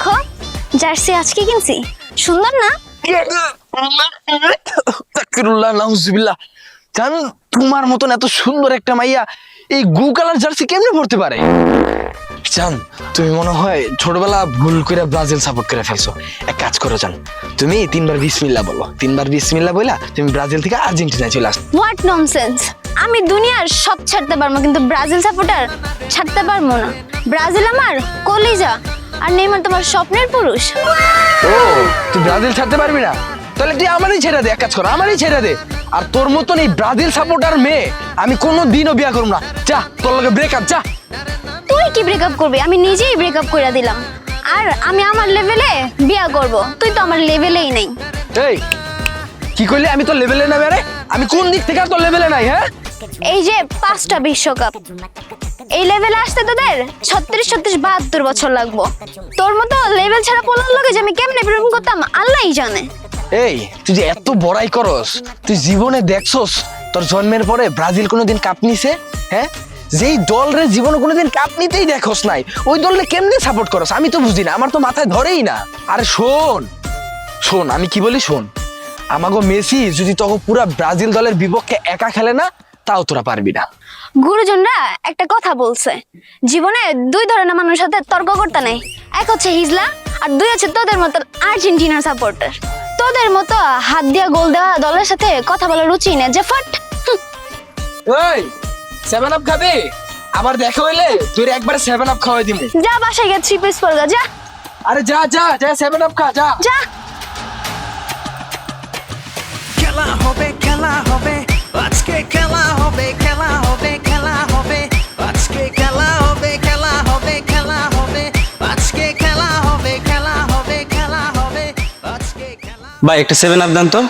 দেখো জার্সি আজকে কিনছি, সুন্দর না? তাকবীরুল্লাহ নাউজুবিল্লাহ। জান তোমার মতন এত সুন্দর একটা মাইয়া এই গু কালার জার্সি কেমনে পড়তে পারে? জান তুমি মনে হয় ছোটবেলা ভুল করে ব্রাজিল সাপোর্ট করে ফেলছো। এক কাজ করো জান, তুমি 3 বার বিসমিল্লাহ বলো, 3 বার বিসমিল্লাহ বইলা তুমি ব্রাজিল থেকে আর্জেন্টিনায় চলে আসো। What nonsense! আমি দুনিয়ার সব ছাড়তে পারবো কিন্তু ব্রাজিল সাপোর্টার ছাড়তে পারবো না। ব্রাজিল আমার কলিজা আর নেইমার তোমার স্বপ্নের পুরুষ। ও তুই ব্রাজিল ছাড়তে পারবি না? তাহলে তুই আমারই ছেড়ে দে, এক কাজ কর আমারই ছেড়ে দে। আর তোর মতন এই ব্রাজিল সাপোর্টার মেয়ে আমি কোনো দিনও বিয়ে করব না। যা তোর লগে ব্রেকআপ, যা। তুই কি ব্রেকআপ করবি? আমি নিজেই ব্রেকআপ করে দিলাম। আর আমি আমার লেভেলে বিয়ে করব, তুই তো আমার লেভেলেই নেই। এই কি কইলি? আমি তোর লেভেলে না? রে আমি কোন দিক থেকে তোর লেভেলে নাই? হ্যাঁ এই যে 5টা বিশ্বকাপ, এই লেভেলে আসতে তোদের 36-72 বছর লাগবো। তোর মতো লেভেল ছাড়া পোলার লগে যে আমি কেমনে প্রেম করতাম আল্লাহই জানে। এই তুই যে এত বড়াই করস, তুই জীবনে দেখছস তোর জন্মের পরে ব্রাজিল কোনোদিন কাপ নিছে? হ্যাঁ, যেই দল রে জীবনে কোনোদিন কাপ নিতেই দেখোস নাই, ওই দলরে কেমনে সাপোর্ট করস আমি তো বুঝি না, আমার তো মাথায় ধরেই না। আরে শোন শোন আমি কি বলি শোন, আমাগো মেসি যদি তোকে পুরা ব্রাজিল দলের বিপক্ষে একা খেলে না, তাও তোরা পারবি না। গুরুজনরা একটা কথা বলছে, জীবনে 2 ধরনের মানুষের সাথে তর্ক করতে নেই। এক হচ্ছে হিজলা, আর 2 হচ্ছে তোদের মতো আর্জেন্টিনার সাপোর্টার। তোদের মতো হাত দিয়া গোল দেওয়া দলের সাথে কথা বলার রুচি নেই যে ফাট। এই 7 আপ খাবি? আবার দেখা হইলে তুই একবারে 7 আপ খাওয়াই দিমু। যা বাসায় গিয়ে 3 পিস পরগা, যা। আরে যা যা যা 7 আপ খা, যা যা। খেলা হবে খেলা হবে আজকে, খেলা হবে খেলা হবে খেলা হবে আজকে, খেলা হবে খেলা হবে খেলা হবে আজকে, খেলা হবে খেলা হবে খেলা হবে আজকে, খেলা। ভাই একটা 7 আপ দেন তো।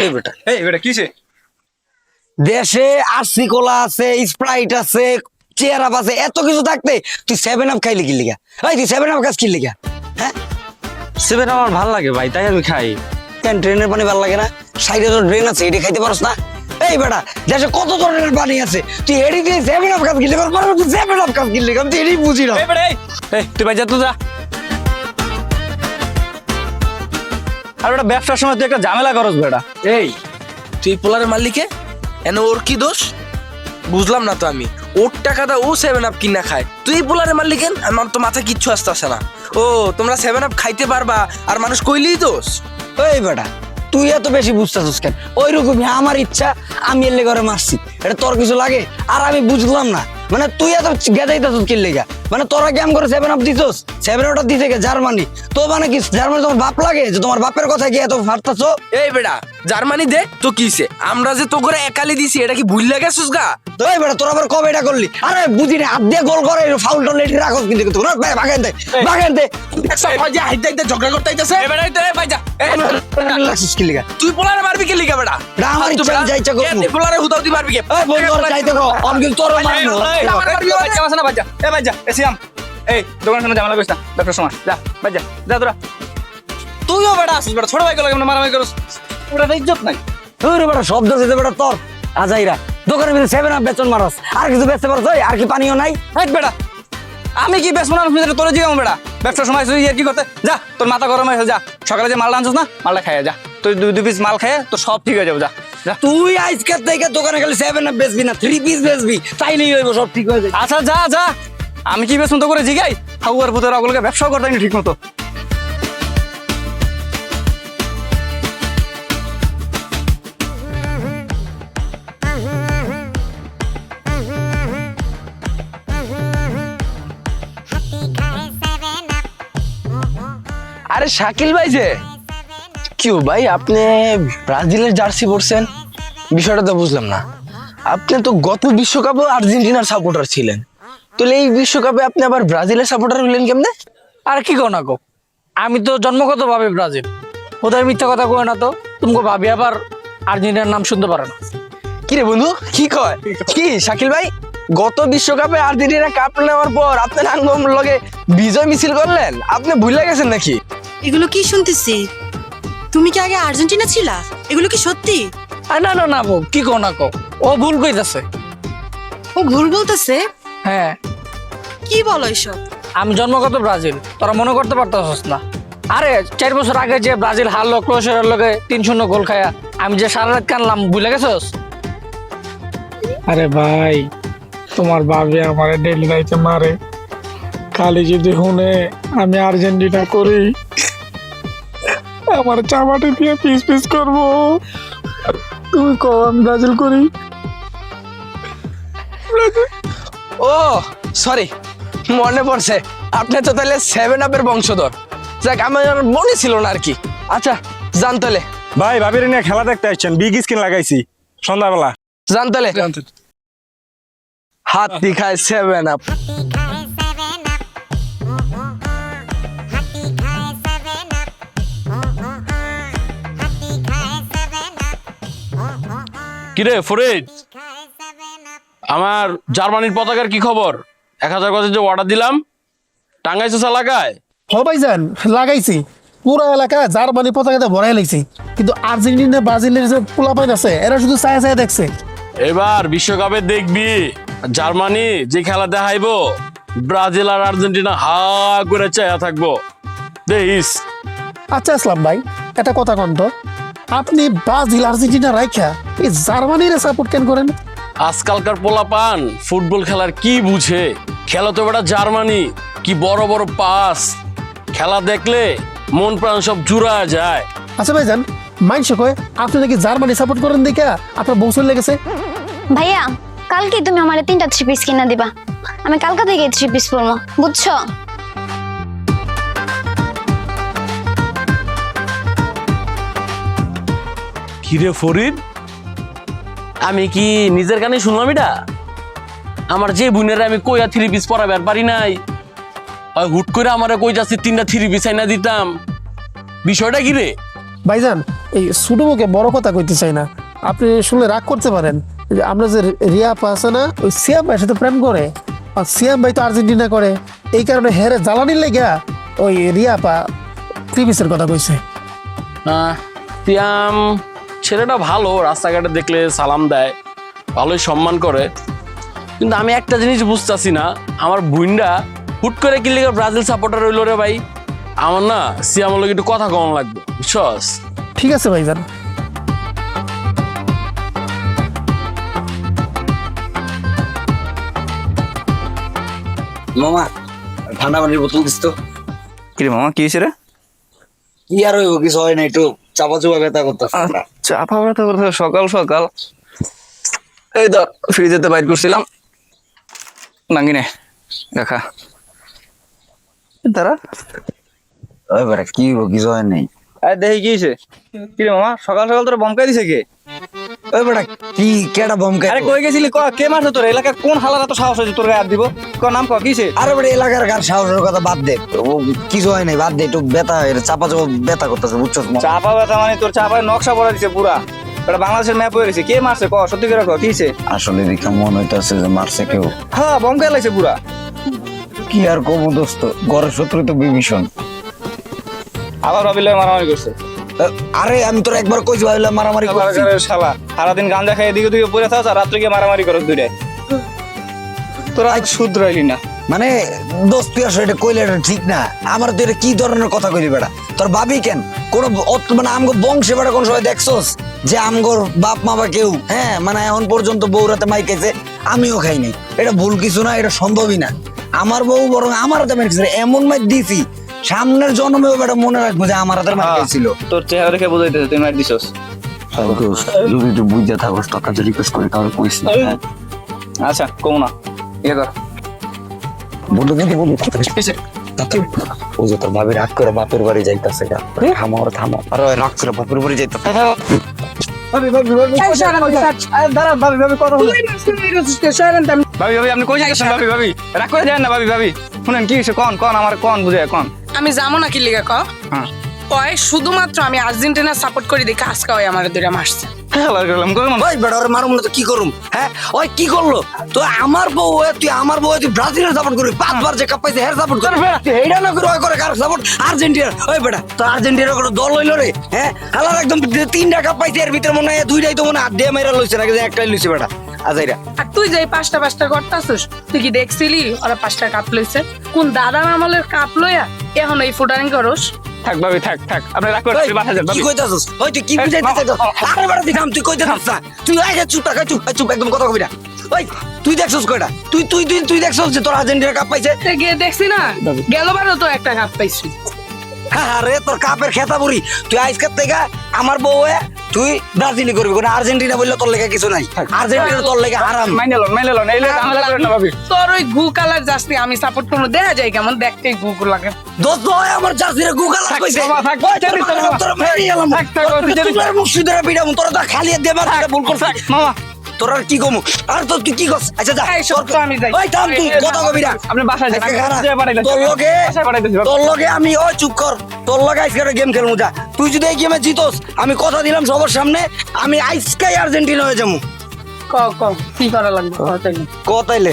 এই বেটা এই বেটা কিসে? দেশে আরসি কোলা আছে, স্প্রাইট আছে, চেয়ার আপ আছে, এত কিছু থাকতে তুই 7 আপ খাইলি কি লিগা? এই তুই 7 আপ খাস কি লিগা? হ্যাঁ 7 আমার ভাল লাগে ভাই, তাই আমি খাই। কেন ড্রেনের পানি ভালো লাগে না? সাইডে তো ড্রেন আছে, এটি খাইতে পারস না? এই বেটা দেশে কত ধরনের পানি আছে, তুই এডি দিয়ে 7 আপ খাস কি লিগা? তুই 7 আপ খাস কি লিগা? আমি তো এটাই বুঝি না। এই বেটা এই তুই ভাই যা তো যা। আর বেটা ব্যবসার সময় তুই একটা ঝামেলা করস বেটা। এই তুই পোলারের মালিকে এনে ওর কি দোষ? বুঝলাম না তো আমি। ওর টাকাটা ও 7 আপ কিনা খায়, তুই পোলারের মালিক? আমার তো মাথায় কিচ্ছু আসতেছে না। ও তোমরা 7 আপ খাইতে পারবা আর মানুষ কইলেই দোষ? এই বেটা তুই এত বেশি বুঝতেছিস কেন? ওই রকমই আমার ইচ্ছা, আমি এলে ঘরে মারছি, এটা তোর কিছু লাগে? আর আমি বুঝলাম না, মানে তুই এত গেদাইতেছিস কি লেগা? মানে তোরা কেমন করে 7 আপ দিছস? 7 আপটা দিতে গে জার্মানি, তো মানে কি জার্মানি তোমার বাপ লাগে যে তোমার বাপের কথা কি এত ফাটতাছো? এই বেটা জার্মানি দে তো কিছে, আমরা যে তো করে একালি দিছি এটা কি ভুল লাগেছিস গা? তো এই বেটা তোরা আবার কবে এটা করলি? আরে বুঝি না, হাত দিয়ে গোল করে ফাউল টাউল এটি রাখস কিন্তু তোরা ভাগেন দে ভাগেন দে। সব ভাই হাইতে হাইতে ঝগড়া করতে আইতাছে। এই বেটা এই ভাই যা। লাগছিস কি লেগা? তুই পোলারে মারবি কি লিগা বেটা? এটা আমার ইচ্ছা, আমি যা ইচ্ছা করবো। তুই পোলারে হুদাও দি মারবি কে? এই বন্ধু ওর চাইতে কো আমি কিন্তু তোর মারনো। দোকানের সামনে ঝামেলা করিস না, ব্যবসার সময় যা ভাই যা যা তোরা। তুইও বেটা আসিস বেটা, ছোট ভাই গেল কেমন মারামারি করস? ওটা তো ইজ্জত নাই। ওরে বেটা শব্দ দিতে বেটা তোর আজাইরা দোকানের ভিতরে 7 আপ বেচন মারস, আর কিছু বেচতে পারছ? আর কি পানিও নাই? হাট বেটা আমি কি বেশ মনে হয় তোর জিগাম বেটা, ব্যবসার সময় তুই আর কি করতে যা, তোর মাথা গরম হয়েছে যা, সকালে যে মালটা আনছিস না মালটা খাইয়া যা, তুই 2 পিস মাল খাইয়া তোর সব ঠিক হয়ে যাবে যা যা। তুই আজকে থেকে দোকানে খালি 7 আপ বেচবি না, 3 পিস বেচবি, তাইলেই হইব, সব ঠিক হয়ে যাবে। আচ্ছা যা যা, আমি কি বেশ মতো করে জিগাই? হাউয়ার পুতের ওগুলোকে ব্যবসাও করতে ঠিক মতো। আরে শাকিল ভাই যে কিউ ভাই, আপনি ব্রাজিলের জার্সি পরছেন, বিষয়টা তো বুঝলাম না। আপনি তো গত বিশ্বকাপে আর্জেন্টিনার সাপোর্টার ছিলেন, তাহলে এই বিশ্বকাপে আপনি আবার ব্রাজিলের সাপোর্টার হলেন কেমনে? আর কি কো না কো, আমি তো জন্মগত ভাবে ব্রাজিল, ওদের মিথ্যা কথা কো না তো। তুমি ভাবি আবার আর্জেন্টিনার নাম শুনতে পারো না? কি রে বন্ধু কি কয়? কি শাকিল ভাই গত বিশ্বকাপে আর্জেন্টিনা কাপ নেওয়ার পর আপনার আঙ্গম লগে বিজয় মিছিল করলেন, আপনি ভুলে গেছেন নাকি? এগুলো কি শুনতেছি? তুমি কি আগে আর্জেন্টিনা ছিলা? এগুলো কি সত্যি? আর না না না বউ, কি কো না কো, ও ভুল কইতাছে। ও ভুল বলতেছে? হ্যাঁ, কি বলো এসব? আমি জন্মগত ব্রাজিল, তোরা মনে করতে পারতাছস না। আরে 4 বছর আগে যে ব্রাজিল হারলো ক্রোয়েশিয়ার লগে 3-0 গোল খায়া, আমি যে সারা রাত কানলাম, ভুলে গেছস? আরে ভাই, তোমার ভাবি আমার ডেলি রাইতে মারে, খালি যদি শুনে আমি আর্জেন্টিনা করি আমার চামাটি দিয়ে পিস পিস করবো। তুমি কও আমি ব্রাজিল করি। ও সরি, মনে পড়ছে, আপনি তো তাহলে 7 আপের বংশধর। যাক, আমার মনে ছিল না আর কি। আচ্ছা যান তাহলে। ভাই ভাবির নিয়ে খেলা দেখতে আসছেন, বিগ স্ক্রিন লাগাইছি সন্ধ্যাবেলা। যান তাহলে। হাতি খায় 7 আপ। কিরে ফরিদ, আমার জার্মানির পতাকার কি খবর? 1000 গজের যে অর্ডার দিলাম, টাঙ্গাইছো এলাকায়? হ ভাইজান, লাগাইছি পুরো এলাকা জার্মানি পতাকাতে ভরাই লাগছি, কিন্তু আর্জেন্টিনা ব্রাজিলের যে পোলাপাইন আছে এরা শুধু চায়া চায়া দেখছে। এবার বিশ্বকাপে দেখবি জার্মানি যে খেলা দেখাইবো, ব্রাজিল আর আর্জেন্টিনা হা করে চায়া থাকবো, দেখিস। আচ্ছা আসলাম ভাই, একটা কথা কন তো, আপনি ব্রাজিল আর্জেন্টিনা রাইখা এই জার্মানির সাপোর্ট কেন করেন? আজকালকার পোলাপান ফুটবল খেলার কি বুঝে? খেলা তো বেটা জার্মানি, কি বড় বড় পাস, খেলা দেখলে মন প্রাণ সব জুড়া যায়। আচ্ছা ভাইজান, মাইন্ড কয় আপনি নাকি জার্মানি সাপোর্ট করেন দেখা আপনার বংশ লেগেছে। ভাইয়া, কালকে তুমি আমার 3টা 3 পিস কিনা দিবা, আমি কালকা থেকে 3 পিস পরবো, বুঝছো? কিরে ফরিদ, আমি কি নিজের কানে শুনলাম এটা? আমার যে বোনেরা আমি কইয়া 3 পিস পরাবার পারি নাই, ওই হুট করে আমারে কই যাচ্ছে 3টা 3 পিস আইনা দিতাম। বিষয়টা কি রে? ভাইজান, এই ছোট মুখে বড় কথা কইতে চাই না, আপনি শুনলে রাগ করতে পারেন। এই যে আমরা যে রিয়া পা আছে না, ওই সিয়াম ভাইয়ের সাথে প্রেম করে, আর সিয়াম ভাই তো আর্জেন্টিনা করে, এই কারণে হেরে জ্বালানির লেগা ওই রিয়া পা 3 পিসের কথা কইছে। তিয়াম ছেলেটা ভালো, রাস্তাঘাটে দেখলে সালাম দেয়, ভালোই সম্মান করে, কিন্তু আমি একটা জিনিস বুঝতেছি না, আমার বুইন্ডা হুট করে কি লিগে ব্রাজিল সাপোর্টার হইলো রে ভাই? আমার না সিয়ামের লগে একটু কথা কম লাগবে, বুঝছস? ঠিক আছে ভাইজান। মামা ঠান্ডা পানির বোতল দিস তো। কি রে মামা, কি হয়েছে রে? কি আর হইব, কিছু হয় না, একটু চাপা চুপা ব্যথা করতেছে। চাপা ব্যথা করতে সকাল সকাল? এই ধর ফ্রিজেতে বাইর করছিলাম, নাঙ্গিনে দেখা তারা। ওই বেটা কি হইব, কিছু হয় নাই। আরে দেখি কি হয়েছে? কি রে মামা, সকাল সকাল তোরা বমকাই দিছে কে? ওই বেটা কি কেডা বম খাই? আরে কই গেছিলি, কে মারছে তোর? এলাকায় কোন হালার এত সাহস হয়েছে তোর গায়ে হাত দিব? নাম ক, কিছে? আরে বেটা এলাকার কার সাহসের কথা বাদ দে, ও কিছু হয় নাই, বাদ দে, একটু ব্যথা চাপা চুপা ব্যথা করতেছে, বুঝছস? চাপা ব্যথা মানে তোর চাপায় নকশা পড়া দিছে পুরা, এটা বাংলাদেশের ম্যাপ হয়ে গেছে। কে মারছে ক, সত্যি করে ক, কিছে? আসলে দেখে মনে হইতাছে যে মারছে কেউ। হ্যাঁ, বমকাই লাগছে পুরা। কি আর কমু দোস্ত, ঘরের শত্রু তো বিভীষণ। আবার ভাবিলে মারামারি করছে। আরে আমি তোর একবার কইছি ভাবলাম মারামারি করছি। শালা সারাদিন গাঁজা খাই এদিকে দিকে পড়ে থাকছ, আর রাত্রে গিয়ে মারামারি করছ দুইটাই। তোরা আজ শুধরাইলি না। মানে দোস্ত তুই আসলে এটা কইলে এটা ঠিক না। আমার তো এটা কি ধরনের কথা কইলি বেটা? তোর ভাবি কেন কোন মানে আমগো বংশে বেটা কোন সময় দেখছস যে আমগোর বাপ মা বা কেউ মানে এখন পর্যন্ত বউ রাতে মাই খাইছে, আমিও খাইনি? এটা ভুল কিছু না, এটা সম্ভবই না। আমার বউ বরং আমার হাতে মাই খাইছে, এমন মাই দিছি সামনের জন্মেও বেটা মনে রাখবো যে আমার হাতে মাই খাইছিল। তোর চেহারা দেখে বুঝাইতেছে তুই মার দিছস। যদি একটু বুঝতে থাকস তোর কাছে রিকোয়েস্ট করি, তাহলে কইস না। আচ্ছা কম না, ইয়ে কর বন্ধু কিন্তু বন্ধু ও যে তোর ভাবি রাগ করে বাপের বাড়ি যাইতাছে, থামো ওরা থামো। আরে রাগ করে বাপের বাড়ি যাইতাছে। ভাবি আপনি কই যাচ্ছেন? ভাবি রাগ করে যান না। ভাবি শুনেন কি হয়েছে, কন আমার কন বুঝে কন। আমি যাবো নাকি লিগা ক? হ্যাঁ কয় শুধুমাত্র আমি আর্জেন্টিনা সাপোর্ট করি দেখে আজকে ওই আমার দুইটা মারছে। খেলা করলাম ওই বেটা ওরে মারুম না তো কি করুম? হ্যাঁ ওই কি করলো? তো আমার বউ হয়ে তুই আমার বউ হয়ে তুই ব্রাজিলের সাপোর্ট করবি, 5বার যে কাপ পাইছে হের সাপোর্ট করবি, তুই এইটা না করে ওই করে কার সাপোর্ট? আর্জেন্টিনার। ওই বেটা তো আর্জেন্টিনার কোনো দল হইলো রে? হ্যাঁ হালার একদম 3টা কাপ পাইছে, এর ভিতরে মনে হয় 2টাই তো মনে হয় আড্ডে মেরা লইছে নাকি, একটাই লইছে বেটা আজাইরা। আর তুই যে পাঁচটা করতাছিস, তুই কি দেখছিলি ওরা 5টা কাপ লইছে? কোন দাদা আমলের কাপ লইয়া এখন এই ফুটানি করস? থাক ভাবি থাক থাক, আপনি রাগ করছেন, বাসা যান কি ভাবি। কইতাছস? ওই তুই কি বুঝাইতে চাইছস? আরে বেটা তুই থাম, তুই কইতাছস না, তুই আগে চুপ থাক, চুপ একদম কথা কবি না। ওই তুই দেখছস কয়টা? তুই দেখছস যে তোর আর্জেন্টিনা কাপ পাইছে? গিয়ে দেখছি না, গেলবারও তো একটা কাপ পাইছি। আরে তোর কাপের খেতা বুড়ি, তুই আজকের থেকে আমার বউ হয়ে তুই ব্রাজিলই করবি, কোনো আর্জেন্টিনা বললে তোর লেগে কিছু নাই। আর্জেন্টিনা তোর লেগে আরাম। মাইনে লন এই লেগে ঝামেলা করেন না ভাবি। তোর ওই ঘু কালার জার্সি আমি সাপোর্ট করবো, দেখা যায় কেমন দেখতে ঘু লাগে। দোস্ত হয় আমার জার্সিরে গুগল কইছে। বাবা, থাক, ওই তোর জানিস তো মাথা বাবা। তোর মেরে গেলাম। থাক, তুই জানিস। তোর মুর্শিদের বিড়াম, তোর তো খালি দেবার এটা ভুল করছিস। মামা তোর আর কি কমু? আর তো তুই কি করছ? আচ্ছা যা। এই সব তো আমি যাই। ওই থাম তুই কথা কবি না। আপনি বাসায় যান, আজকে খারাপ। বাসায় পাঠাইতেছি। তোর লগে বাসায় পাঠাইতেছি। তোর লগে আমি ওই চুপ কর। তোর লগে আজকে গেম খেলমু যা। তুই যদি এই গেমে জিতস, আমি কথা দিলাম সবার সামনে, আমি আজকেই আর্জেন্টিনা হয়ে যাবো। ক কি করা লাগবে তাইলে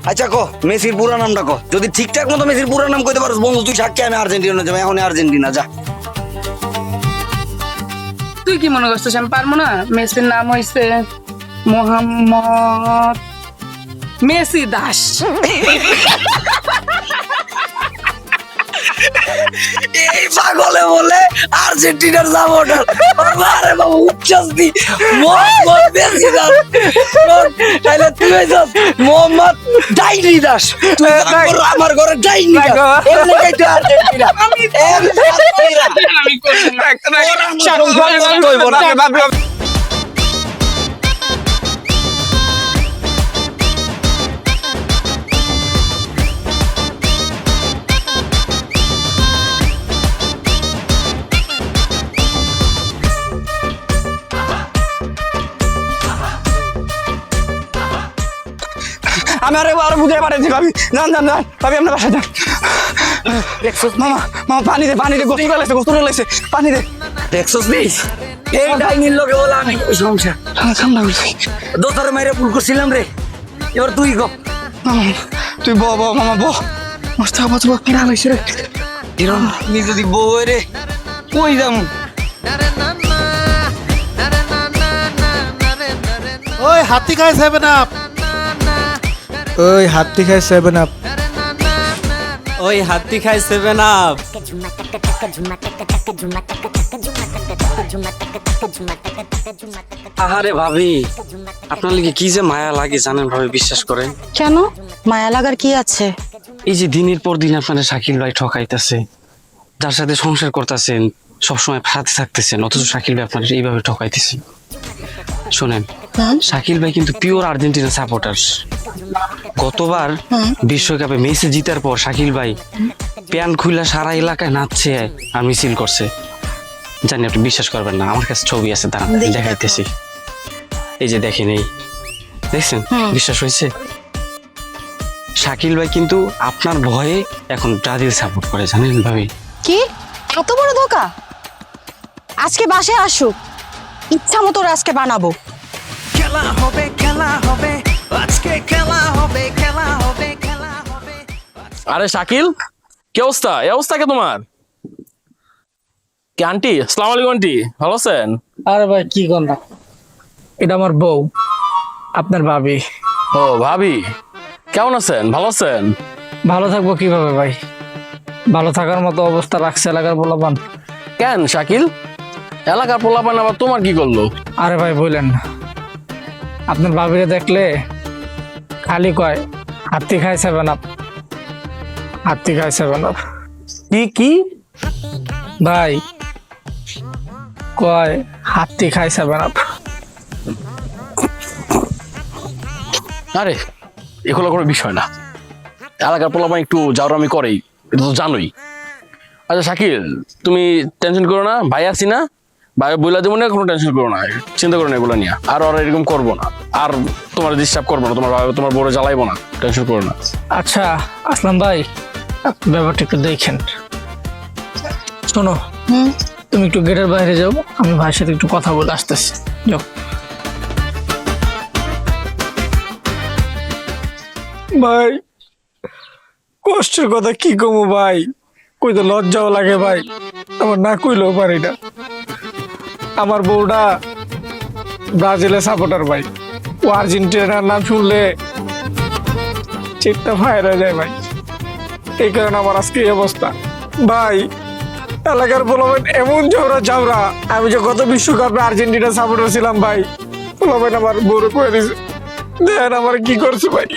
আচ্ছা ক মেসির পুরা নামটা ক। যদি ঠিকঠাক মতো মেসির পুরা নাম কইতে পারস বন্ধু, তুই সাক্ষী আমি আর্জেন্টিনা যাবো, এখন আর্জেন্টিনা যা। তুই কি মনে করছিস আমি পারবো না? মেসির নাম হইছে মোহাম্মদ মেসি দাস। এই পাগলে বলে আর্জেন্টিনার সাপোর্টার। আরে বাবা উচ্চাস দি মোহাম্মদ মেসি দাস। তাইলে তুই হইছস মোহাম্মদ ডাইনি দাস। তুই আমার ঘরে ডাইনি দাস। এর লেগে তুই আর্জেন্টিনা। আমি করছি না। কইবো না ভাবি। আমি আরে বুঝে পাঠাচ্ছি ভাবি, যান ভাবি আপনার বাসায় যান। দেখছস মামা পানি দে গোসল লাগছে পানি দে। দেখছস নিস এই ডাইনির লগে বলে আমি সমস্যা দোতারে মাইরে ভুল করছিলাম রে। এবার তুই গো তুই ব মামা ব মস্ত আবাজ কিনা হয়েছে রে। এরম নি যদি বউ রে কই যাম। ওই হাতি খায় 7 আপ। ওই হাতি খায় 7 আপ। ওই হাতি খায় 7 আপ। আহারে ভাবি, আপনার লিগে কি যে মায়া লাগে জানেন ভাবি, বিশ্বাস করেন। কেন মায়া লাগার কি আছে? এই যে দিনের পর দিন আপনারা শাকিল ভাই ঠকাইতেছে, যার সাথে সংসার করতেছেন, সবসময় সাথে থাকতেছেন, অথচ শাকিল ভাই আপনার এইভাবে ঠকাইতেছে। শোনেন, শাকিল ভাই কিন্তু পিওর আর্জেন্টিনা সাপোর্টার। গতবার বিশ্বকাপে মেসি জিতার পর শাকিল ভাই প্যান খুইলা সারা এলাকায় নাচছে আর মিছিল করছে। জানি আপনি বিশ্বাস করবেন না, আমার কাছে ছবি আছে, দাঁড়ান দেখাইতেছি। এই যে দেখেন, এই দেখছেন, বিশ্বাস হয়েছে? শাকিল ভাই কিন্তু আপনার ভয়ে এখন ব্রাজিল সাপোর্ট করে, জানেন ভাবি? কি এত বড় ধোকা? আজকে বাসে আসুক, ইচ্ছা মতো ওরা আজকে বানাবো। খেলা হবে আজকে খেলা হবে আরে শাকিল, কি অবস্থা? এই অবস্থা কে তোমার? কি আন্টি? আসসালামু আলাইকুম আন্টি, ভালো আছেন? আরে ভাই কি কর না, এটা আমার বউ, আপনার ভাবি। ও ভাবি, কেমন আছেন? ভালো আছেন? ভালো থাকবো কিভাবে ভাই? ভালো থাকার মতো অবস্থা রাখছে এলাকার পোলাপান। কেন শাকিল, এলাকার পোলাপান আবার তোমার কি করলো? আরে ভাই বললেন না, আপনার ভাবিরে দেখলে খালি কয় হাতি খায় 7 আপ, হাতি খায় 7 আপ। কি ভাই কয় হাতি খায় 7 আপ। আরে এগুলো কোনো বিষয় না, এলাকার পোলাপান একটু জাউরামি করেই, এটা তো জানোই। আচ্ছা শাকিল, তুমি টেনশন করো না, ভাই আছি না, ভাই বইলা দেবো না, কোনো টেনশন করো না, চিন্তা করো না এগুলো নিয়ে। আর ওরা এরকম করবো না, আর তোমার ডিস্টার্ব করবো না, তোমার বড় জ্বালাইবো না, টেনশন করো না। আচ্ছা আসলাম ভাই, ব্যাপারটা একটু দেখেন। শোনো, তুমি একটু গেটের বাইরে যাও, আমি ভাইয়ের সাথে একটু কথা বলে আসতেছি। যাও। ভাই কষ্টের কথা কি কমু ভাই, কইতে লজ্জাও লাগে ভাই, আমার না কইলেও পারি না। আমার বউটা ব্রাজিলের সাপোর্টার ভাই, ও আর্জেন্টিনার নাম শুনলে চিত্তা ফায়ার হয়ে যায় ভাই। এই কারণে আমার আজকে এই অবস্থা ভাই। এলাকার পোলাবেন এমন ঝাউরা, আমি যে গত বিশ্বকাপে আর্জেন্টিনা সাপোর্টার ছিলাম ভাই, পোলাবেন আমার বউরে করে দিছে। দেখেন আমার কি করছে ভাই,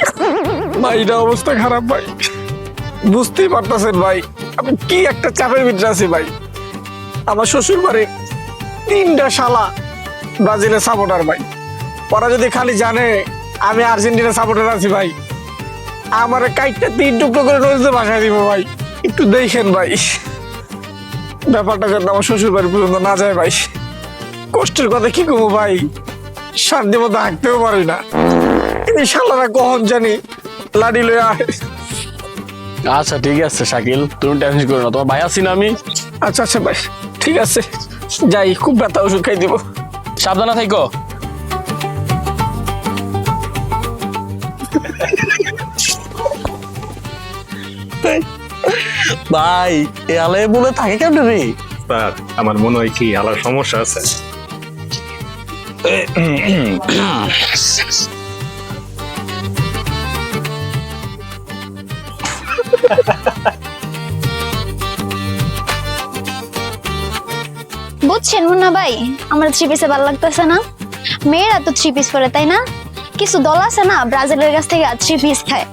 ভাই এটা অবস্থা খারাপ ভাই, বুঝতেই পারতেছেন ভাই আমি কি একটা চাপের ভিতরে আছি ভাই। আমার শ্বশুর বাড়ির 3টা শালা ব্রাজিলের সাপোর্টার ভাই, ওরা যদি খালি জানে আমি আর্জেন্টিনার সাপোর্টার আছি ভাই, আমার কাইটটা 3 টুকরো করে নদীতে ভাসায় দিব ভাই। একটু দেখেন ভাই, ব্যাপারটা যেন আমার শ্বশুর বাড়ি পর্যন্ত না যায় ভাই। কষ্টের কথা কি কমু ভাই, শান্তি মতো হাঁটতেও পারি না। এই শালারা কখন জানি লাডি লয়ে আয়। আচ্ছা ঠিক আছে শাকিল, তুমি টেনশন করো না, তোমার ভাই আছি না আমি। আচ্ছা আচ্ছা ভাই ঠিক আছে, যাই, খুব ব্যথা, ওষুধ খাই দিব। সাবধানে থাকো। ভাই এ আলে বলে থাকে কেমন রে? স্যার আমার মনে হয় কি আলার সমস্যা আছে। বুঝছেন মুন্না ভাই, আমার 3 পিসে ভালো লাগতেছে না। মেয়েরা তো 3 পিস পরে, তাই না? কিছু দল আছে না ব্রাজিলের কাছ থেকে 3 পিস খায়।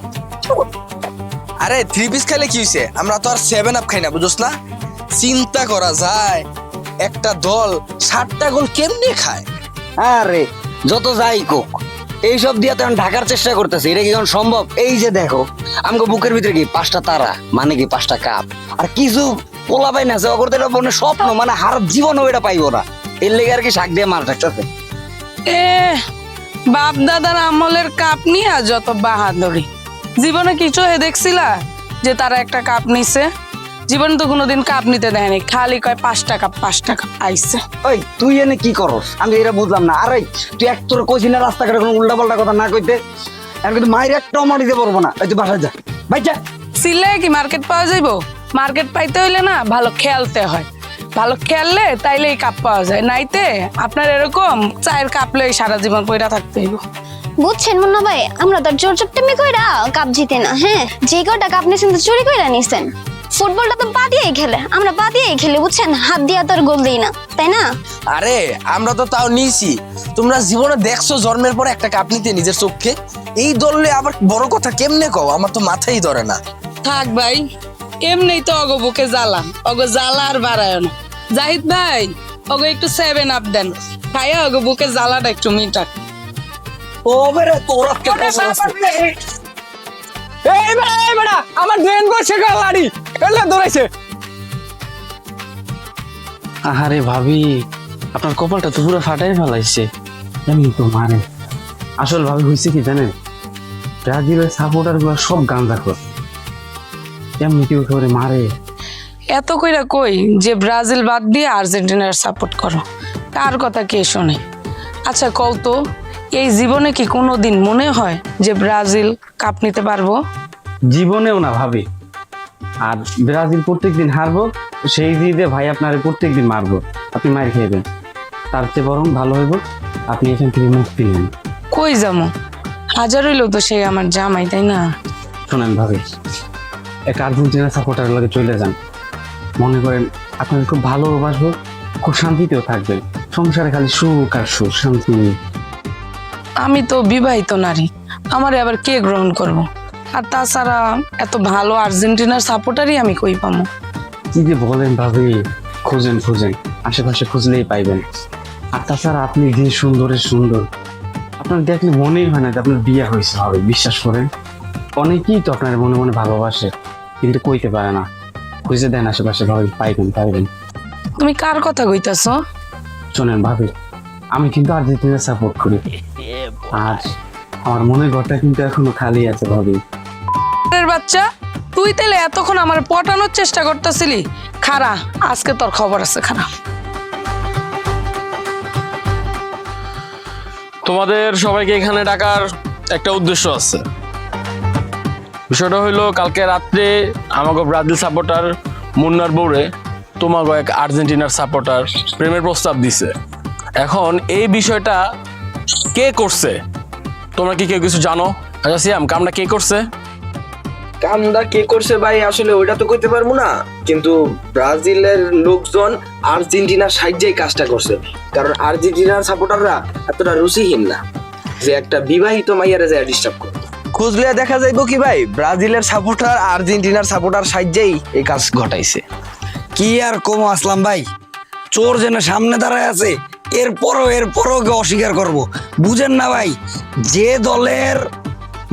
আরে 3 পিস খাইলে কি হইছে, আমরা তো আর 7 আপ খাই না, বুঝছ না? চিন্তা করা যায় একটা দল 7টা গোল কেমনে খায়। আরে যত যাই কোক, এইসব দিয়ে তো আমি ঢাকার চেষ্টা করতেছি, এটা কি এখন সম্ভব? এই যে দেখো আমাকে বুকের ভিতরে কি 5টা তারা, মানে কি 5টা কাপ, আর কিছু পোলা পাই না সেবা করতে, এটা মনে স্বপ্ন, মানে হার জীবনও এটা পাইবো না। এর লেগে আর কি শাক দিয়ে মাছ ডাকতেছে। এ বাপ দাদার আমলের কাপ নিয়ে যত বাহাদুরি, জীবনে কিছু হয়ে দেখছিলা যে তারা একটা কাপ নিছে? জীবনে তো কোনোদিন কাপ নিতে দেয়নি, খালি কয় 5 টাকা 5 টাকা আইছে। ওই তুই এনে কি করস আমি এটা বুঝলাম না। আরে তুই এক তোর কইছি না রাস্তাঘাটে কোনো উল্টা পাল্টা কথা না কইতে, আমি কিন্তু মায়ের একটাও মারিতে পারবো না। তুই বাসা যা ভাই, যা। সিলে কি মার্কেট পাওয়া যাইবো? মার্কেট পাইতে হইলে না ভালো খেলতে হয়, ভালো খেললে তাইলে এই কাপ পাওয়া যায়, নাইতে আপনার এরকম চায়ের কাপ লই সারা জীবন পয়রা থাকতে হইব। বুঝছেন মুন্না ভাই, আমরা তো জোর চুপটামি কইরা কাপ জিতে না। হ্যাঁ, যে কটা কাপ নিছেন তো চুরি কইরা নিছেন। ফুটবলটা তো পা দিয়েই খেলে, আমরা পা দিয়েই খেলি, বুঝছেন? হাত দিয়ে তো আর গোল দিই না, তাই না? আরে আমরা তো তাও নিয়েছি, তোমরা জীবনে দেখছো জন্মের পরে একটা কাপ নিতে নিজের চোখে, এই দললে আবার বড় কথা কেমনে কও, আমার তো মাথাই ধরে না। থাক ভাই, এমনিই তো অগো বুকে জ্বালা, অগো জ্বালা আর বাড়ায় না। জাহিদ ভাই, অগো একটু 7 আপ দেন, খাইয়া অগো বুকে জ্বালাটা একটু মিটাক। ও বেরে তোরা এই বেটা আমার ড্রেন করছে লাড়ি এলে দৌড়াইছে। আরে ভাবি, আপনার কপালটা তো পুরো ফাটাই ফেলাইছে। আমি তো মারে আসল ভাবি হয়েছে কি জানেন, ব্রাজিলের সাপোর্টার গুলো সব গাঁজা খোর, এমনি কেউ করে মারে। এত কইরা কই যে ব্রাজিল বাদ দিয়ে আর্জেন্টিনার সাপোর্ট করো, কার কথা কে শোনে? আচ্ছা কও তো, এই জীবনে কি কোনোদিন মনে হয় যে ব্রাজিল কাপ নিতে পারবো? জীবনেও না ভাবি। আর ব্রাজিল প্রত্যেকদিন হারবো, সেই দিয়ে ভাই আপনার প্রত্যেকদিন মারবো, আপনি মার খেয়েবেন। তার চেয়ে বরং ভালো হইব আপনি এখান থেকে মুক্তি নেন। কই যাবো? হাজার হইলেও তো সেই আমার জামাই, তাই না? শোনেন ভাবি, একটা আর্জেন্টিনা সাপোর্টার লাগে চলে যান, মনে করেন আপনার খুব ভালোবাসবো, খুব শান্তিতেও থাকবেন, সংসারে খালি সুখ আর সুখ, শান্তি। আমি তো বিবাহিত নারী, আমারে আবার কে গ্রহণ করব? আর তাছাড়া এত ভালো আর্জেন্টিনার সাপোর্টারই আমি কই পাবো? কি যে বলেন ভাবি, খুঁজেন খুঁজেন, আশেপাশে খুঁজলেই পাইবেন। আর তাছাড়া আপনি যে সুন্দরের সুন্দর, আপনার দেখলে মনেই হয় না যে আপনার বিয়ে হয়েছে হবে। বিশ্বাস করেন, অনেকেই তো আপনার মনে মনে ভালোবাসে কিন্তু কইতে পারে না। খুঁজে দেন আশেপাশে ভাবি, পাইবেন পাইবেন। তুমি কার কথা কইতাছ? শোনেন ভাবি, আমি কিন্তু আর্জেন্টিনা সাপোর্ট করি, আর আমার মনের ঘরটা কিন্তু এখনো খালি আছে ভাবি। বাচ্চা, তুই তাহলে এতক্ষণ আমার পটানোর চেষ্টা করতেছিলি, খারা আজকে তোর খবর আছে খারা। তোমাদের সবাইকে এখানে ডাকার একটা উদ্দেশ্য আছে। বিষয়টা হইলো কালকে রাত্রে আমাকে ব্রাজিল সাপোর্টার মুন্নার বউরে তোমাকে এক আর্জেন্টিনার সাপোর্টার প্রেমের প্রস্তাব দিছে। এখন এই বিষয়টা কে করছে তোমরা কি কেউ কিছু জানো? আচ্ছা সিয়াম, কামটা কে করছে? কামটা কে করছে ভাই আসলে ওইটা তো কইতে পারবো না, কিন্তু ব্রাজিলের লোকজন আর্জেন্টিনার সাহায্যেই কাজটা করছে, কারণ আর্জেন্টিনার সাপোর্টাররা এতটা রুচিহীন না যে একটা বিবাহিত মাইয়ারে যায় ডিস্টার্ব করে। খুঁজলে দেখা যাইবো কি ভাই, ব্রাজিলের সাপোর্টার আর্জেন্টিনার সাপোর্টার সাহায্যেই এই কাজ ঘটাইছে। কি আর কম আসলাম ভাই, চোর যেন সামনে দাঁড়ায় আছে, এরপরও ওকে অস্বীকার করব। বুঝেন না ভাই, যে দলের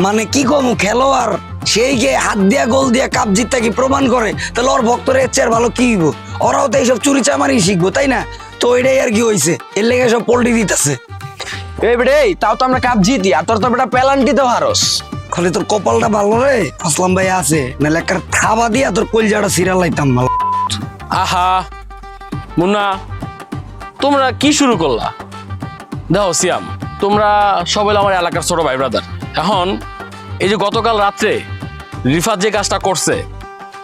মানে কি কম খেলোয়াড় সেইকে হাত দিয়া গোল দিয়া কাপ জিতটা কি প্রমাণ করে, তাহলে ওর ভক্তরা এর চেয়ে ভালো কি হইব? ওরাও তো এইসব চুরি চামারি শিখবো, তাই না? তো এটাই আর কি হয়েছে, এর লেগে সব পোল্ট্রি দিতেছে। এই বেড়ে তাও তো আমরা কাপ জিতি, আর তোর তো বেটা পেলান্টি তো হারস। খালি তোর কপালটা ভালো রে আসলাম ভাই আছে, নাহলে একটা থাবা দিয়া তোর কলজাটা সিরিয়াল লাইতাম ভালো। আহা মুন্না, তোমরা কি শুরু করলা? দেখো সিয়াম, তোমরা সবাই আমার এলাকার ছোট ভাই ব্রাদার। এখন এই যে গতকাল রাত্রে রিফাত যে কাজটা করছে,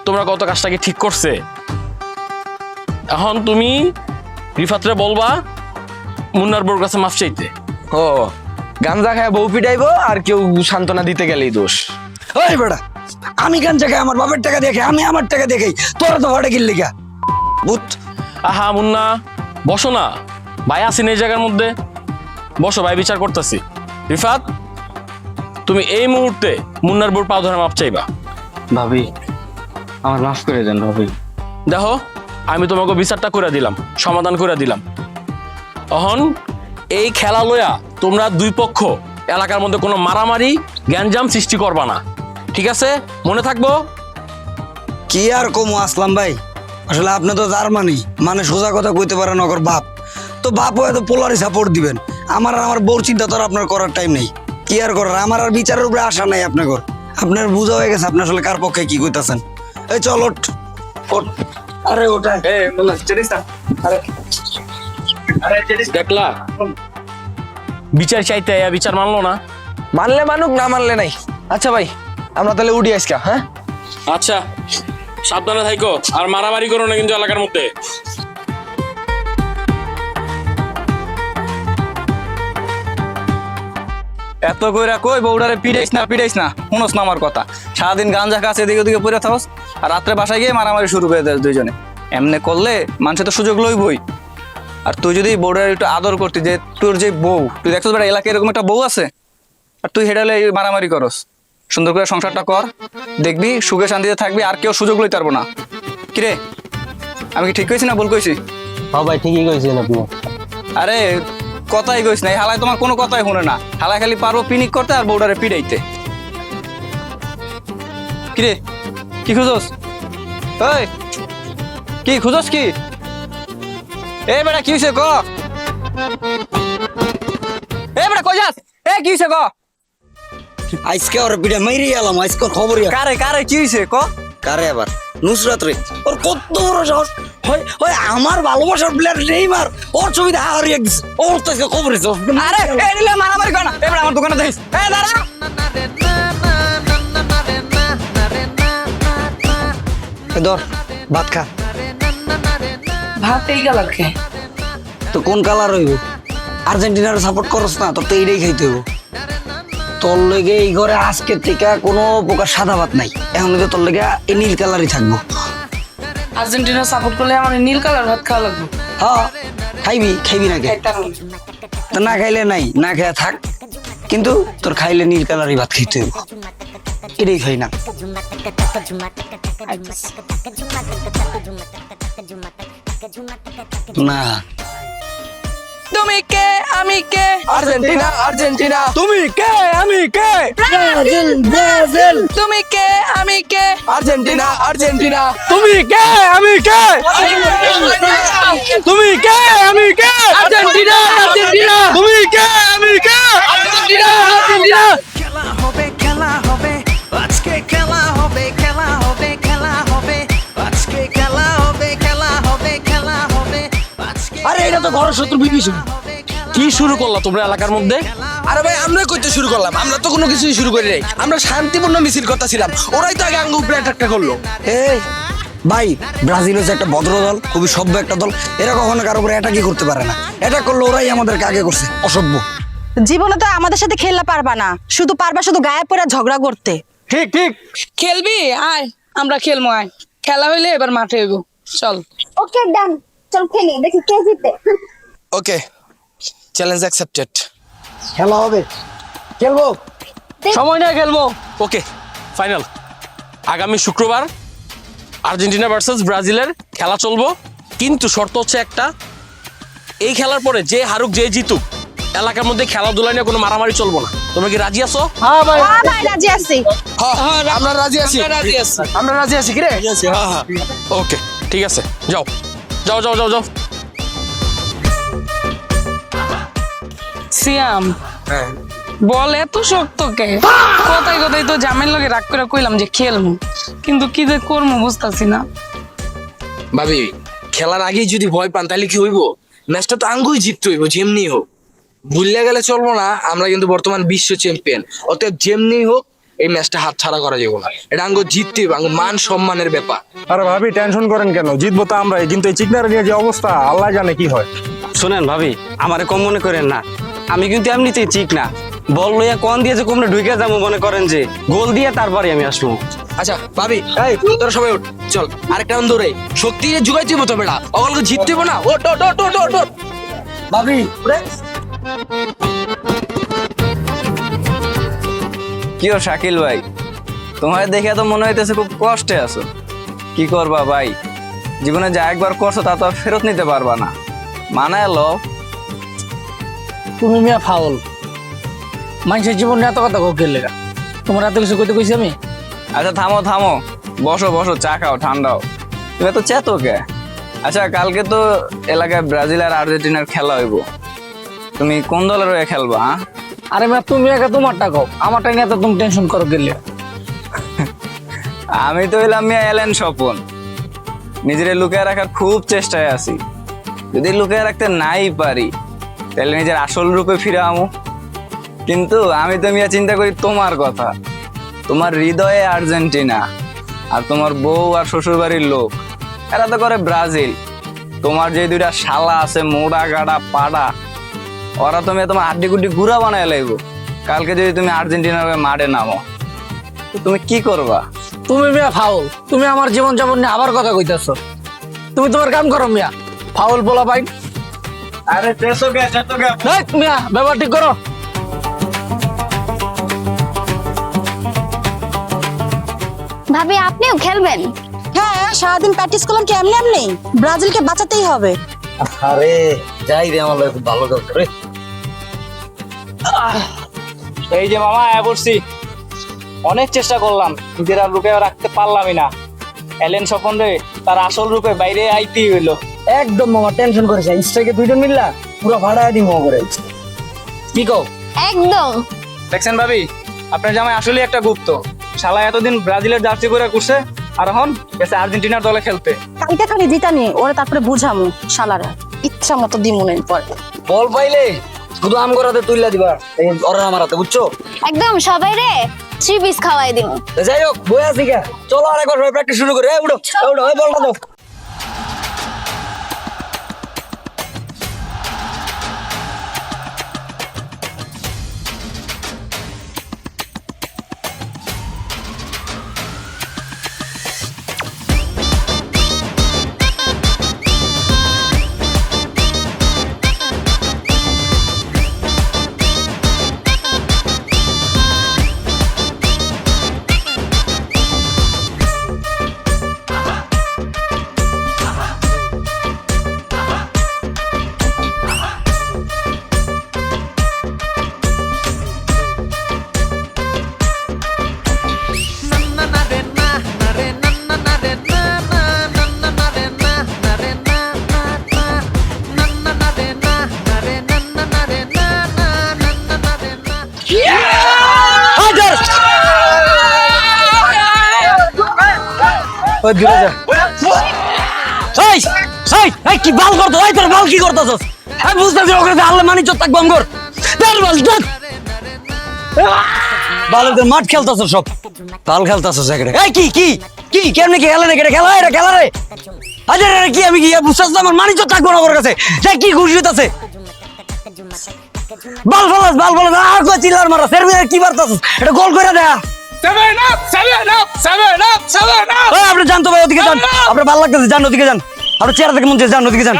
তোমরা গত কাজটা কি ঠিক করছে? এখন তুমি রিফাতরে বলবা মুন্নার বউর কাছে মাফ চাইতে। ও গাঞ্জা খায় বউ পিটাইবো আর কেউ সান্ত্বনা দিতে গেলেই দোষ। ওই বেটা, আমি গান চাকাই আমার বাপের টাকা দেখে, আমি আমার টাকা দেখাই, তোরা তো ভাড়া কিনলি গা বুত। আহা মুন্না, বসো না, ভাই আসেন এই জায়গার মধ্যে, বসো, ভাই বিচার করতেছি। রিফাত, তুমি এই মুহূর্তে মুন্নার বউর পা ধরে মাপ চাইবা। ভাবি আমার মাফ করে দেন ভাবি। দেখো, আমি তোমাকে বিচারটা করে দিলাম, সমাধান করে দিলাম। এখন এই খেলা লইয়া তোমরা দুই পক্ষ এলাকার মধ্যে কোনো মারামারি গ্যাঞ্জাম সৃষ্টি করবা না, ঠিক আছে? মনে থাকবো। কি আর কমু আসলাম ভাই, আসলে আপনি তো জার্মানি, মানে সোজা কথা কইতে পারেন ওর বাপ, তো বাপ হয়তো পোলারি সাপোর্ট দিবেন। আমার বউর চিন্তা তো আর আপনার করার টাইম নেই। কি আর করার, আমার আর বিচারের উপরে আশা নাই আপনার। আপনার বুঝা হয়ে গেছে আপনি আসলে কার পক্ষে কি কইতাছেন। এই চল ওঠ ওঠ। আরে ওটা দেখলা, বিচার চাইতে বিচার মানলো না। মানলে মানুক, না মানলে নাই। আচ্ছা ভাই, আমরা তাহলে উঠি আজকে। হ্যাঁ আচ্ছা, সাবধানে থাইকো, আর মারামারি করো না কিন্তু এলাকার মধ্যে। এত কইরা কই বউডারে পিড়াইস না, শুনোস না আমার কথা। সারাদিন গাঞ্জা খাস, এদিকে ওদিকে পড়ে থাকস, আর রাত্রে বাসায় গিয়ে মারামারি শুরু করে দেয় দুইজনে। এমনি করলে মানুষের তো সুযোগ লইবই। আর তুই যদি বউডারে একটু আদর করতি, যে তোর যে বউ, তুই দেখছিস বেটা এলাকায় এরকম একটা বউ আছে, আর তুই হেডালে মারামারি করস। সুন্দর করে সংসারটা কর, দেখবি সুখে শান্তিতে থাকবি, আর কেউ সুযোগ লইতে পারবো না। কিরে, আমি কি ঠিক কইছি না ভুল কইছি? হ্যাঁ ভাই, ঠিকই কইছেন আপনি। আরে কথাই কইস না, হালায় তোমার কোনো কথাই শুনে না। হালায় খালি পারবো পিনিক করতে আর বউডারে পিড়াইতে। কিরে, কি খুঁজোস? ওই কি খুঁজোস কি? এ বেটা কি হইছে ক? এ বেটা কই যাস? এ কি হইছে ক? আজকে ওর পিঠা মেরে এলাম, আজকে খবর কারে কি হইছে ক? কারে আবার নুসরাত রে, ওর কত বড় সাহস হয় হয় আমার ভালোবাসার প্লেয়ার নেইমার ওর ছবি হারিয়ে গেছে, ওর তো খবর আছে। আরে এ নিলে মারামারি কর না, এবার আমার দোকানে দেখিস। এ দাঁড়া, ধর ভাত খা। ভাত এই কালার খেয়ে তো কোন কালার হইব? আর্জেন্টিনার সাপোর্ট করস না, তোর তো এইটাই খাইতে হইব। তোর লেগে এই ঘরে আজকের থেকে কোনো প্রকার সাদা ভাত নাই, এখন থেকে তোর লেগে এই নীল কালারই থাকবো। আর্জেন্টিনা সাপোর্ট করলে আমার নীল কালার ভাত খাওয়া লাগবে। হ্যাঁ খাইবি না কে? তো না খাইলে নাই, না খেয়ে থাক, কিন্তু তোর খাইলে নীল কালারই ভাত খাইতে হইব। এটাই খাই না। না তুমি কে আমি কে? আর্জেন্টিনা। তুমি কে আমি কে? ব্রাজিল। তুমি কে আমি কে? আর্জেন্টিনা। তুমি কে আমি কে? তুমি কে আমি কে? আর্জেন্টিনা। তুমি কে আমি কে? খেলা হবে খেলা হবে আজকে খেলা হবে খেলা হবে খেলা হবে আজকে খেলা হবে খেলা তো ঘরের শত্রু বিবি শুরু। কি শুরু করলা তোমরা এলাকার মধ্যে? আরে ভাই আমরা কইতে শুরু করলাম, আমরা তো কোনো কিছুই শুরু করি নাই, আমরা শান্তিপূর্ণ মিছিল করতেছিলাম, ওরাই তো আগে আঙ্গ উপরে অ্যাটাকটা করলো। এই ভাই, ব্রাজিল হচ্ছে একটা ভদ্র দল, খুবই সভ্য একটা দল, এরা কখনো কারো উপরে অ্যাটাকই করতে পারে না। অ্যাটাক করলে ওরাই আমাদেরকে আগে করছে, অসভ্য। জীবনে তো আমাদের সাথে খেলতে পারবা না, শুধু পারবা শুধু গায়ে পড়ে ঝগড়া করতে। ঠিক ঠিক। খেলবি আয়, আমরা খেলবো আয়। খেলা হইলে এবার মাঠে হইব, চল। ওকে ডান, চল খেলি, দেখি কে জিতে। ওকে, চ্যালেঞ্জ অ্যাকসেপ্টেড। খেলা হবে, খেলবো। সময় নিয়ে খেলবো। ওকে, ফাইনাল আগামী শুক্রবার আর্জেন্টিনা ভার্সেস ব্রাজিলের খেলা চলবো, কিন্তু শর্ত হচ্ছে একটা, এই খেলার পরে যে হারুক যে জিতুক এলাকার মধ্যে খেলাধুলা নিয়ে কোনো মারামারি চলবো না। তোমরা কি রাজি আছো? হ্যাঁ ভাই রাজি আছি। আমরা রাজি আছি, আমরা রাজি আছি, কি রে? ওকে ঠিক আছে, যাও যাও যাও যাও যাও। সিয়াম, বল এত শক্ত কে? কথাই কথাই তো জামের লগে রাগ করে কইলাম যে খেলবো, কিন্তু কি যে করবো বুঝতাছি না। ভাবি, খেলার আগেই যদি ভয় পান তাহলে কি হইব? ম্যাচটা তো আঙ্গুই জিততে হইব, যেমনি হোক। ভুললে গেলে চলবো না, আমরা কিন্তু বর্তমান বিশ্ব চ্যাম্পিয়ন, অতএব যেমনি হোক এই ম্যাচটা হাত ছাড়া করা যাবে না। এটা আঙ্গু জিততে হইব, আঙ্গু মান সম্মানের ব্যাপার। আরে ভাবি টেনশন করেন কেন, জিতবো তো আমরাই, কিন্তু এই চিকনারে নিয়ে যে অবস্থা আল্লাহ জানে কি হয়। শোনেন ভাবি, আমারে কম মনে করেন না, আমি কিন্তু এমনিতেই ঠিক না। বল লইয়া কোন দিয়ে যে কোমরে ঢুকে যাবো মনে করেন যে গোল দিয়ে তারপরে আমি আসবো। আচ্ছা ভাবি, এই তোরা সবাই ওঠ, চল আরেকটা রাউন্ড দৌড়াই, শক্তি জুগাই দিব তো বেটা, অগলকে জিততে হইব না। ওঠ ওঠ ওঠ ওঠ ওঠ ওঠ। ভাবি কি ও শাকিল ভাই, তোমার দেখে তো মনে হইতেছে খুব কষ্টে আছো। কি করবা ভাই, জীবনে যা একবার করছো তা তো আর ফেরত নিতে পারবা না, মানায় লো। তুমি মিয়া ফাউল, মানুষের জীবন এত কথা কোকের লেগা, তোমার এত কিছু কইতে কইছি আমি? আচ্ছা থামো থামো, বসো বসো, চা খাও, ঠান্ডাও। তুমি তো চেতো কে? আচ্ছা কালকে তো এলাকায় ব্রাজিল আর আর্জেন্টিনার খেলা হইব, তুমি কোন দলের হয়ে খেলবা? হ্যাঁ, আরে মিয়া তুমি একা তোমারটা কও, আমারটা নিয়ে তো তুমি টেনশন করো গেলে। আমি তো হইলাম মিয়া এলেন স্বপন, নিজের লুকিয়ে রাখার খুব চেষ্টায় আছি। যদি লুকিয়ে রাখতে নাই পারি তাহলে নিজের আসল রূপে ফিরে আমো। কিন্তু আমি তো মিয়া চিন্তা করি তোমার কথা, তোমার হৃদয়ে আর্জেন্টিনা, আর তোমার বউ আর শ্বশুর বাড়ির লোক এরা তো করে ব্রাজিল। তোমার যে দুইটা শালা আছে মোড়া গাড়া পাড়া, ওরা তুমি তোমার হাড্ডি গুড্ডি গুড়া বানায় লাগবো। কালকে যদি তুমি আর্জেন্টিনার হয়ে মাঠে নামো তো তুমি কি করবা? তুমি মিয়া ফাউল, তুমি আমার জীবন যাপন নিয়ে আবার কথা কইতাছো। তুমি তোমার কাম করো মিয়া, ফাউল বলা পাই। আরে চেতো গে মিয়া ব্যবহার ঠিক করো। ভাবি আপনিও খেলবেন? হ্যাঁ সারাদিন প্র্যাকটিস করলাম কি এমনি এমনি, ব্রাজিলকে বাঁচাতেই হবে। আরে যাই রে, আমার খুব ভালো দরকার রে। এই যে মামা আয়া পড়ছি, অনেক চেষ্টা করলাম নিজের আর রূপে রাখতে পারলামই না। এলেন স্বপন রে তার আসল রূপে বাইরে আইতেই হইলো। একদম মামা টেনশন করিস না, স্ট্রাইকে দুইজন মিললা পুরো ভাড়া দিই মো করে। কি কও? একদম। দেখছেন ভাবি, আপনার জামাই আসলে একটা গুপ্ত। শালা এতদিন ব্রাজিলের জার্সি পরে করছে, আর এখন গেছে আর্জেন্টিনার দলে খেলতে। কালকে খালি জিতা নিয়ে ওরা তারপরে বুঝামু, শালারা ইচ্ছা মতো দিমুনের পরে। বল পাইলে শুধু আম করাতে তুইলা দিবা, এই ওরা আমার হাতে, বুঝছো? একদম সবাই রে 3 পিস খাওয়াই দিব। যাই হোক বই আছি কে, চলো আরেকবার প্র্যাকটিস শুরু করি। উঠো উঠো, ওই বলটা দাও। ওই দূরে যা। এই কি বাল করতো, তোর বাল কি করতেছস? হ্যাঁ বুঝতেছি ওকে হারলে মানি চোখ থাকবো আমগর বালকদের মাঠ খেলতেছ সব বাল খেলতেছ সেখানে এই কি কি কি কেমনি কি খেলে না খেলা এটা খেলা রে আরে রে কি আমি কি বুঝছস না আমার মানি চোখ থাকবো না ওর কাছে সে কি খুশি হইতাছে বাল ফলাস আর কই চিল্লার মারা সেরমিনার কি বার্তাছ এটা গোল কইরা দে আপনি জানতো ভাই ওদিকে যান আপনার ভালো লাগতেছে যান ওদিকে যান আপনার চেহারা থেকে মন চাইছে যান ওদিকে যান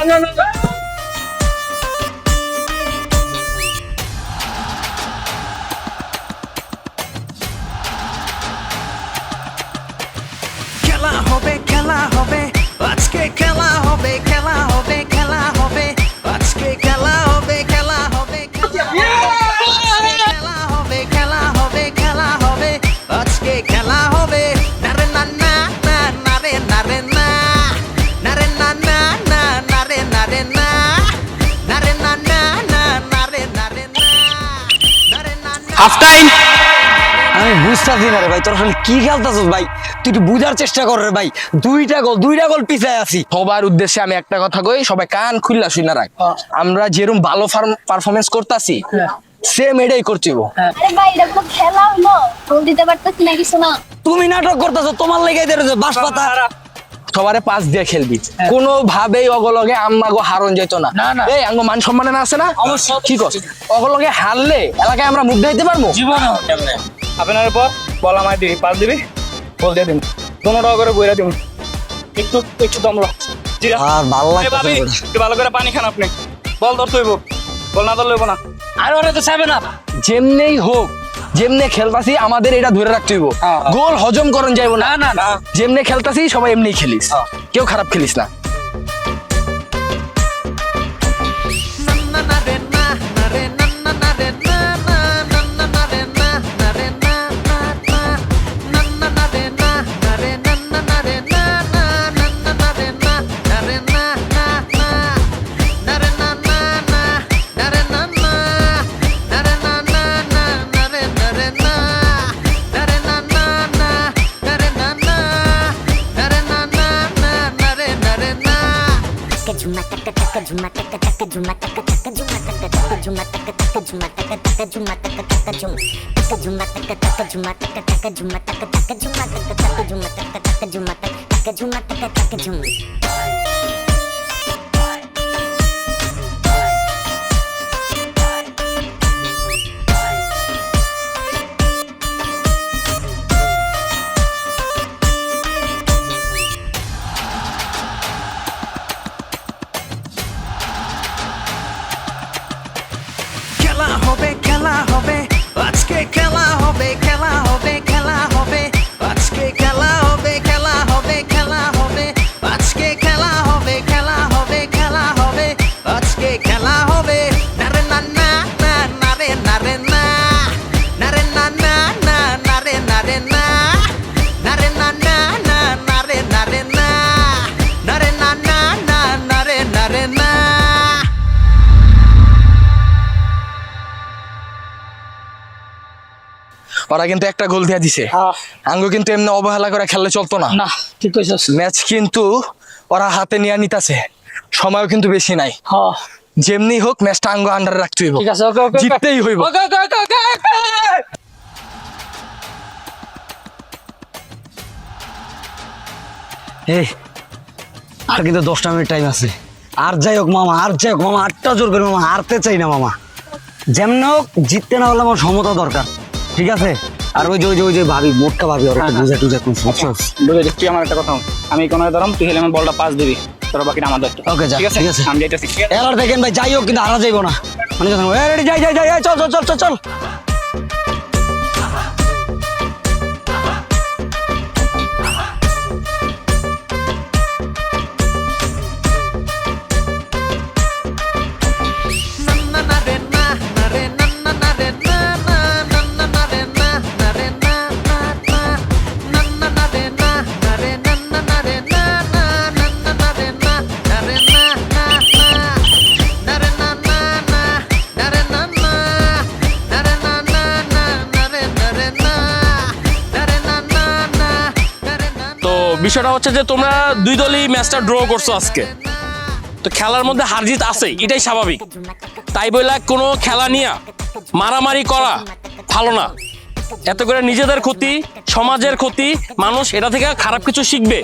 খেলা হবে খেলা হবে আজকে খেলা হবে খেলা হবে খেলা হবে আজকে খেলা হবে খেলা হবে খেলা হবে খেলা হবে খেলা হবে আজকে খেলা হবে নারে না না না নারে নারে না নারে না না না নারে নারে না নারে না না না নারে নারে না নারে না না হাফ টাইম আমি বুঝতাছি না রে ভাই তোর আসলে কি খেলতাছস ভাই তুই একটু বুঝার চেষ্টা কর রে ভাই দুইটা গোল পিছায় আছি সবার উদ্দেশ্যে আমি একটা কথা কই, সবাই কান খুললা শুনে রাখ। আমরা যেরকম ভালো পারফরমেন্স করতাছি সেম এটাই করছিব। আরে ভাই এটা কোনো খেলা হলো, গোল দিতে পারতেছি না কিছু না। তুমি নাটক করতেছো তোমার লেগে দেরে বাস পাতা সবারে পাস দিয়ে খেলবি, কোনো ভাবেই অগলগে আম্মাগো হারন যেত না। এই আঙ্গ মান সম্মানে না আছে না, কি কর অগলগে হারলে এলাকায় আমরা মুখ দেখাইতে পারবো? আপনার পর বল আমায় দিবি, পাস দিবি, বল দিয়ে দিন, 15 টাকা করে বইরা দিন। একটু দমরা জিরা আর ভালো এ ভাবি, লাগতেছে একটু ভালো করে পানি খান আপনি। বল ধরতে হইব, বল না ধরলে হইব না। আর ওরে তো 7 আপ যেমনেই হোক, যেমনে খেলতাছি আমাদের এটা ধরে রাখতে হইব। গোল হজম করন যাইবো না, না যেমনে খেলতাছি সবাই এমনি খেলিস, কেউ খারাপ খেলিস না। খেলা হবে খেলা হবে আজকে খেলা হবে খেলা হবে খেলা হবে আজকে খেলা হবে খেলা হবে খেলা হবে আজকে খেলা হবে খেলা হবে খেলা হবে আজকে খেলা হবে নারে না না না নারে নারে না নারে না না না নারে নারে না নারে না না না নারে নারে না নারে না না না নারে নারে না। ওরা কিন্তু একটা গোল দিয়ে দিছে, আঙ্গো কিন্তু এমনি অবহেলা করে খেললে চলতো না। না ঠিক কইছস। ম্যাচ কিন্তু ওরা হাতে নিয়ে নিতেছে, সময়ও কিন্তু বেশি নাই। যেমনি হোক ম্যাচটা আঙ্গো আন্ডারে রাখতে হইব, ঠিক আছে, ওকে ওকে জিততেই হইব। ওকে ওকে ওকে ওকে এই আর কিন্তু 10টা মিনিট টাইম আছে। আর যাই হোক মামা, আর যাই হোক মামা, 8টা জোর করে মামা, হারতে চাই না মামা। যেমন হোক জিততে না হলে আমার সমতা দরকার, ঠিক আছে? আর ওই যে ভাবি মোটকা ভাবি ওর একটা বুঝা টুজা কোন বুঝছস? তুই আমার একটা কথা বল, আমি কোনো ধরম তুই হেলে আমার বলটা পাস দিবি, তোর বাকিটা আমার দায়িত্ব। ওকে যা, ঠিক আছে ঠিক আছে। আমি যাইতেছি। এবার দেখেন ভাই, যাই হোক কিন্তু হারা যাইবো না। মানে যখন রেডি যাই চল চল চল চল চল। বিষয়টা হচ্ছে যে তোমরা দুই দলই ম্যাচটা ড্র করছো আজকে, তো খেলার মধ্যে হার জিত আছে, এটাই স্বাভাবিক। তাই বলে কোনো খেলা নিয়ে মারামারি করা ভালো না। এত করে নিজেদের ক্ষতি, সমাজের ক্ষতি, মানুষ এটা থেকে খারাপ কিছু শিখবে।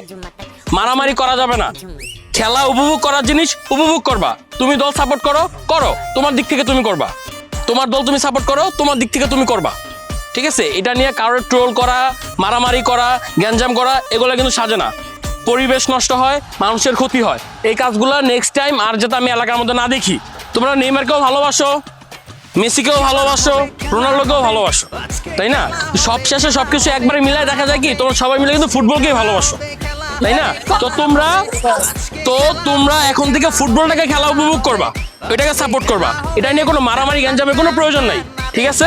মারামারি করা যাবে না। খেলা উপভোগ করার জিনিস উপভোগ করবা। তুমি দল সাপোর্ট করো, করো, তোমার দিক থেকে তুমি করবা। তোমার দল তুমি সাপোর্ট করো, তোমার দিক থেকে তুমি করবা। ঠিক আছে? এটা নিয়ে কারোর ট্রোল করা, মারামারি করা, গ্যাঞ্জাম করা, এগুলো কিন্তু সাজে না। পরিবেশ নষ্ট হয়, মানুষের ক্ষতি হয়। এই কাজগুলো নেক্সট টাইম আর যাতে আমি এলাকার মধ্যে না দেখি। তোমরা নেইমারকেও ভালোবাসো, মেসিকেও ভালোবাসো, রোনাল্ডোকেও ভালোবাসো, তাই না? সব শেষে সবকিছু একবারে মিলায় দেখা যায় কি তোমরা সবাই মিলে কিন্তু ফুটবলকেই ভালোবাসো, তাই না? তো তোমরা এখন থেকে ফুটবলটাকে খেলা উপভোগ করবা, এটাকে সাপোর্ট করবা। এটা নিয়ে কোনো মারামারি গ্যাঞ্জামের কোনো প্রয়োজন নাই, ঠিক আছে?